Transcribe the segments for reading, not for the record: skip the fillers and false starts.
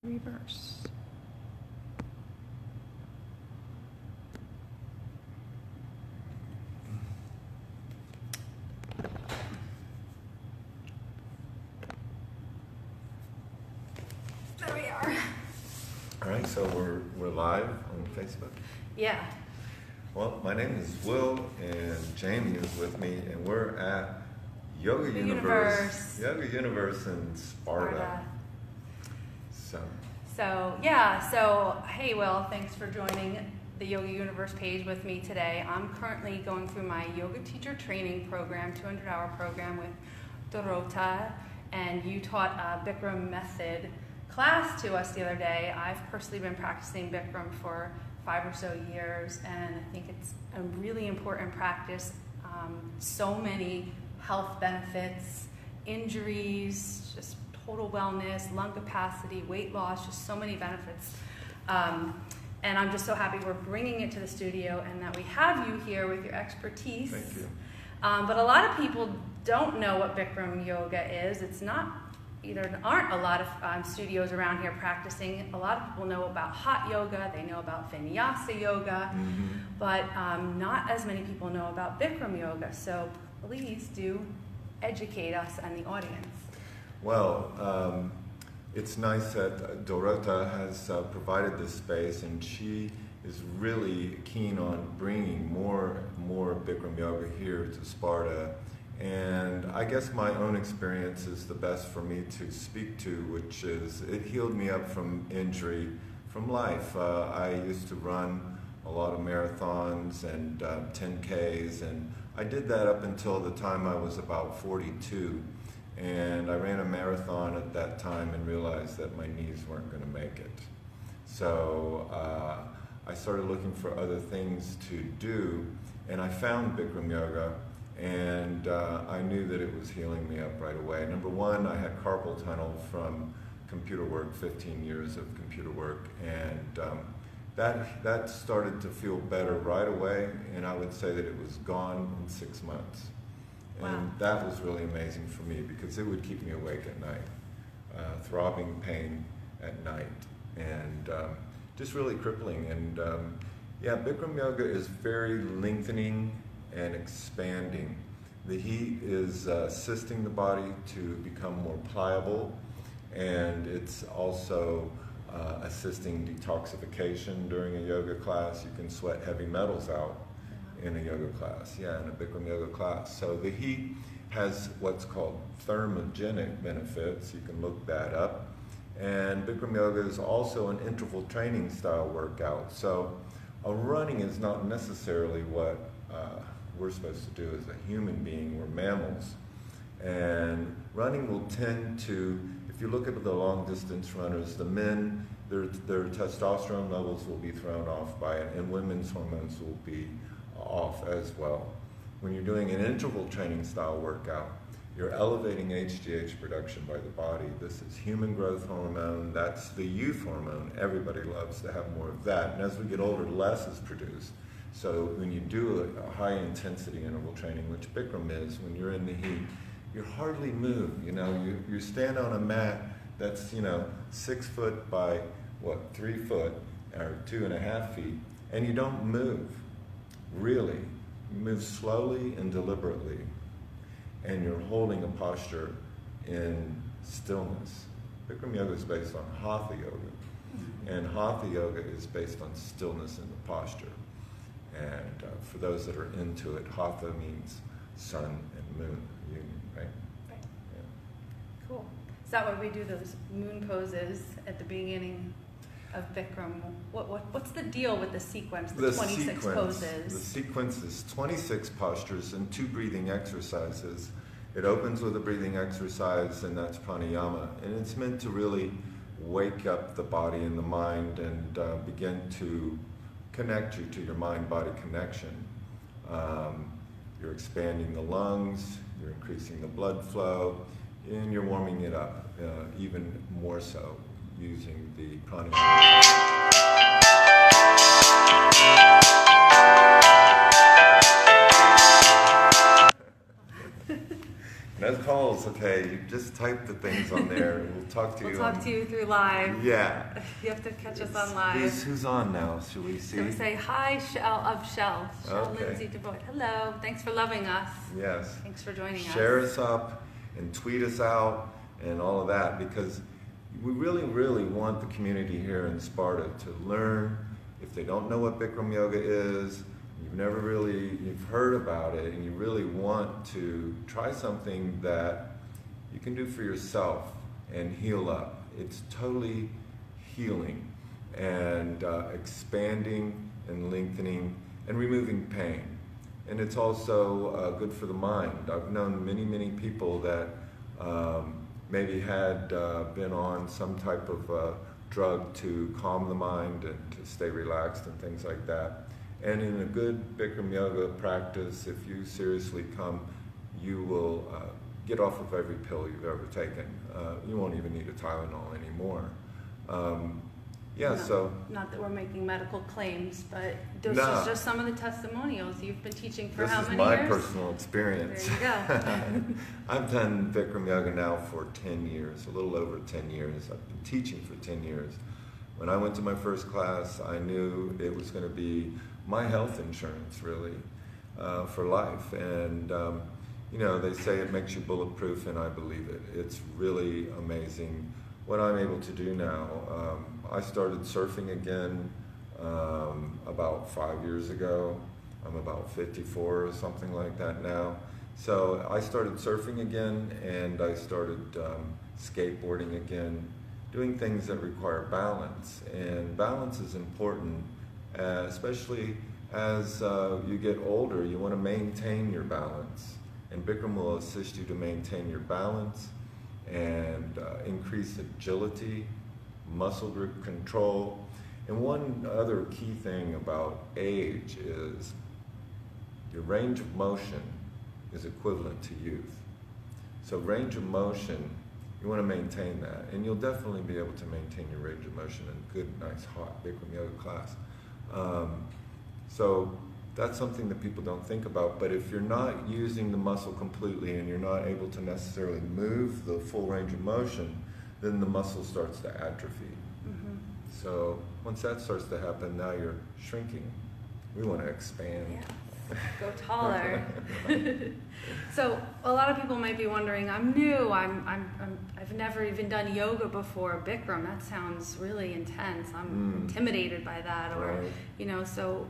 Reverse. There we are. All right, so we're live on Facebook. Yeah. Well, my name is Will, and Jamie is with me, and we're at Yoga Youniverse in Sparta. So hey Will, thanks for joining the Yoga Youniverse page with me today. I'm currently going through my yoga teacher training program, 200-hour program with Dorota, and you taught a Bikram method class to us the other day. I've personally been practicing Bikram for 5 or so years, and I think it's a really important practice. So many health benefits, injuries, just total wellness, lung capacity, weight loss, just so many benefits. And I'm just so happy we're bringing it to the studio and that we have you here with your expertise. Thank you. But a lot of people don't know what Bikram yoga is. It's not, there aren't a lot of studios around here practicing. A lot of people know about hot yoga, they know about vinyasa yoga, but not as many people know about Bikram yoga. So please do educate us and the audience. Well, it's nice that Dorota has provided this space, and she is really keen on bringing more Bikram yoga here to Sparta. And I guess my own experience is the best for me to speak to, which is it healed me up from injury, from life. I used to run a lot of marathons and 10Ks, and I did that up until the time I was about 42. And I ran a marathon at that time and realized that my knees weren't going to make it. So I started looking for other things to do, and I found Bikram yoga, and I knew that it was healing me up right away. Number one, I had carpal tunnel from computer work, 15 years of computer work, and that started to feel better right away, and I would say that it was gone in 6 months. Wow. And that was really amazing for me because it would keep me awake at night, throbbing pain at night, and just really crippling. And yeah, Bikram yoga is very lengthening and expanding. The heat is assisting the body to become more pliable, and it's also assisting detoxification during a yoga class. You can sweat heavy metals out in a yoga class, in a Bikram yoga class. So the heat has what's called thermogenic benefits. You can look that up. And Bikram yoga is also an interval training style workout. So running is not necessarily what we're supposed to do as a human being. We're mammals. And running will tend to, if you look at the long distance runners, the men, their testosterone levels will be thrown off by it, and women's hormones will be off as well. When you're doing an interval training style workout, you're elevating HGH production by the body. This is human growth hormone. That's the youth hormone. Everybody loves to have more of that. And as we get older, less is produced. So when you do a high intensity interval training, which Bikram is, when you're in the heat, you hardly move. You stand on a mat that's 6 foot by 3 foot or 2.5 feet, and you don't move. Really, you move slowly and deliberately, and you're holding a posture in stillness. Bikram yoga is based on hatha yoga, and hatha yoga is based on stillness in the posture. And for those that are into it, hatha means sun and moon union, right? Right. Yeah. Cool. Is that why we do those moon poses at the beginning of Bikram? What's the deal with the sequence, the 26 poses? The sequence is 26 postures and 2 breathing exercises. It opens with a breathing exercise, and that's pranayama. And it's meant to really wake up the body and the mind and begin to connect you to your mind-body connection. You're expanding the lungs, you're increasing the blood flow, and you're warming it up even more so using the pranayama. And that calls okay. You just type the things on there, and we'll talk to you. We'll talk to you through live. Yeah. You have to catch us on live. Who's on now? Should we see? So we say hi, Shell Okay. Lindsay DeVoy. Hello. Thanks for loving us. Yes. Thanks for joining us. Share us up and tweet us out and all of that, because we really, really want the community here in Sparta to learn. If they don't know what Bikram Yoga is, you've heard about it, and you really want to try something that you can do for yourself and heal up. It's totally healing and expanding and lengthening and removing pain. And it's also good for the mind. I've known many, many people that maybe had been on some type of drug to calm the mind and to stay relaxed and things like that. And in a good Bikram Yoga practice, if you seriously come, you will get off of every pill you've ever taken. You won't even need a Tylenol anymore. Not that we're making medical claims, but this is just some of the testimonials. You've been teaching for how many years? This is my personal experience. There you go. I've done Bikram Yoga now for 10 years, a little over 10 years. I've been teaching for 10 years. When I went to my first class, I knew it was going to be my health insurance, really, for life. And, they say it makes you bulletproof, and I believe it. It's really amazing what I'm able to do now. I started surfing again about 5 years ago. I'm about 54 or something like that now. So I started surfing again, and I started skateboarding again, doing things that require balance. And balance is important, especially as you get older. You want to maintain your balance. And Bikram will assist you to maintain your balance and increase agility, muscle group control. And one other key thing about age is your range of motion is equivalent to youth. So range of motion, you want to maintain that. And you'll definitely be able to maintain your range of motion in a good, nice, hot Bikram Yoga class. So that's something that people don't think about. But if you're not using the muscle completely and you're not able to necessarily move the full range of motion, then the muscle starts to atrophy. Mm-hmm. So once that starts to happen, now you're shrinking. We want to expand. Yeah. Go taller. So a lot of people might be wondering, I'm new, I've never even done yoga before. Bikram, that sounds really intense. I'm intimidated by that. Or, right. So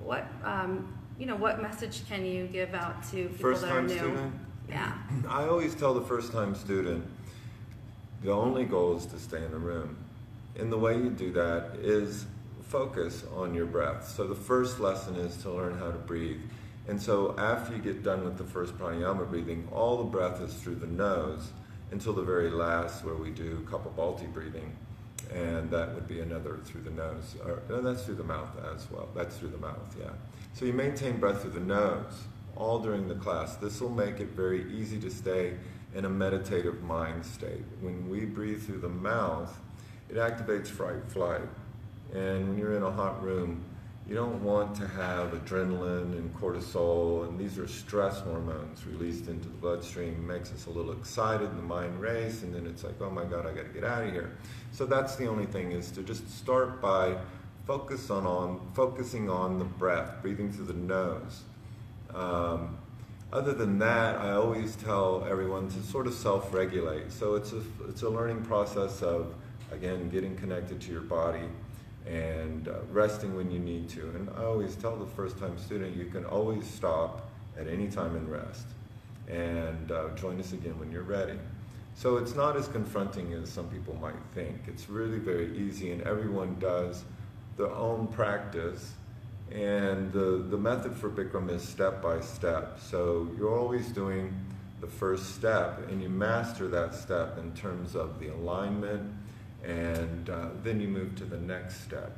what message can you give out to people first that are time new? Student? Yeah. I always tell the first time student, the only goal is to stay in the room. And the way you do that is focus on your breath. So the first lesson is to learn how to breathe. And so after you get done with the first pranayama breathing, all the breath is through the nose until the very last, where we do Kapalbhati breathing. And that would be another through the nose. No, that's through the mouth as well. That's through the mouth, yeah. So you maintain breath through the nose all during the class. This will make it very easy to stay in a meditative mind state. When we breathe through the mouth, it activates fight-flight. And when you're in a hot room, you don't want to have adrenaline and cortisol, and these are stress hormones released into the bloodstream. It makes us a little excited, the mind race, and then it's like, oh my God, I got to get out of here. So that's the only thing, is to just start by focusing on the breath, breathing through the nose. Other than that, I always tell everyone to sort of self-regulate. So it's a learning process of, again, getting connected to your body and resting when you need to. And I always tell the first-time student, you can always stop at any time and rest. And join us again when you're ready. So it's not as confronting as some people might think. It's really very easy, and everyone does their own practice. And the method for Bikram is step by step. So you're always doing the first step, and you master that step in terms of the alignment, and then you move to the next step.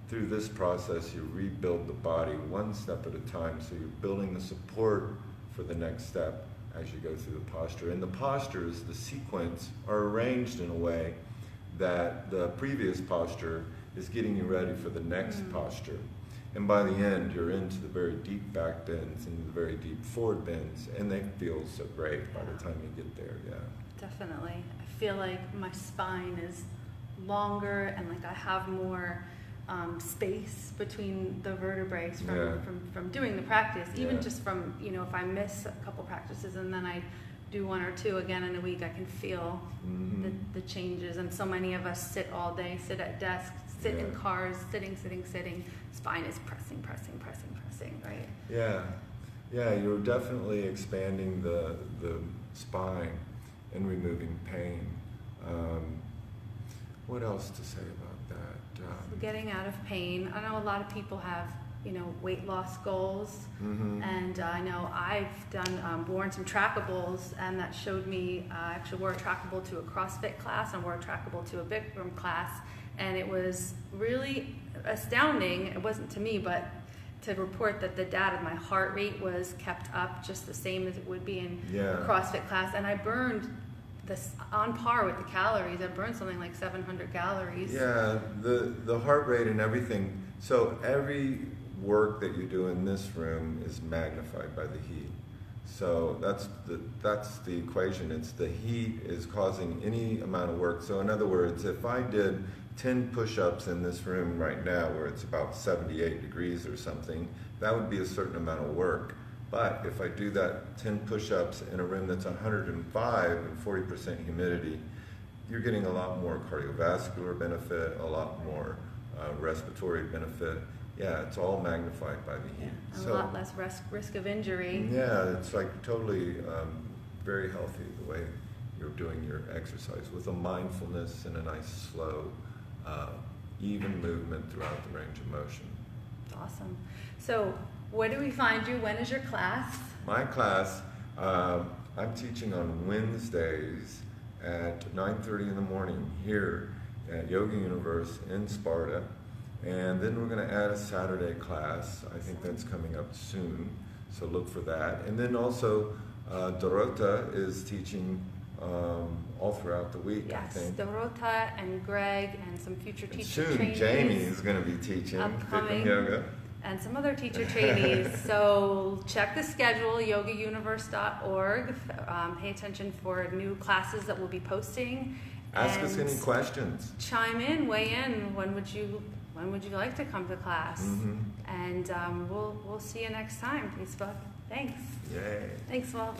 Through this process, you rebuild the body one step at a time, so you're building the support for the next step as you go through the posture. And the postures, the sequence, are arranged in a way that the previous posture is getting you ready for the next posture. And by the end, you're into the very deep back bends and the very deep forward bends, and they feel so great by the time you get there, yeah. Definitely. I feel like my spine is longer and like I have more space between the vertebrae from doing the practice. Even just from, you know, if I miss a couple practices and then I do one or two again in a week, I can feel the changes. And so many of us sit all day, sit at desks, sit in cars, sitting. Spine is pressing, right? Yeah, you're definitely expanding the spine and removing pain. What else to say about that? Getting out of pain. I know a lot of people have, you know, weight loss goals, and I know I've done worn some trackables, and that showed me. I actually wore a trackable to a CrossFit class and wore a trackable to a Bikram class, and it was really astounding. It wasn't to me, but to report that the data, my heart rate was kept up just the same as it would be in a CrossFit class, and I burned this on par with the calories. I burned something like 700 calories. Yeah, the heart rate and everything. So every work that you do in this room is magnified by the heat. So that's the equation. It's the heat is causing any amount of work. So in other words, if I did 10 push-ups in this room right now where it's about 78 degrees or something, that would be a certain amount of work. But if I do that 10 push-ups in a room that's 105 and 40% humidity, you're getting a lot more cardiovascular benefit, a lot more respiratory benefit. Yeah, it's all magnified by the heat. And a lot less risk of injury. Yeah, it's like totally very healthy the way you're doing your exercise with a mindfulness and a nice slow, even movement throughout the range of motion. Awesome. So where do we find you? When is your class? My class, I'm teaching on Wednesdays at 9:30 in the morning here at Yoga Youniverse in Sparta. And then we're going to add a Saturday class. I think that's coming up soon, so look for that. And then also, Dorota is teaching all throughout the week, I think. Yes, Dorota and Greg and some future teacher soon, trainees. Jamie is going to be teaching upcoming, Bikram Yoga. And some other teacher trainees. So check the schedule, yogayouniverse.org. Pay attention for new classes that we'll be posting. Ask us any questions. Chime in, weigh in. When would you like to come to class? And we'll see you next time. Thanks. Yay. Thanks, Will.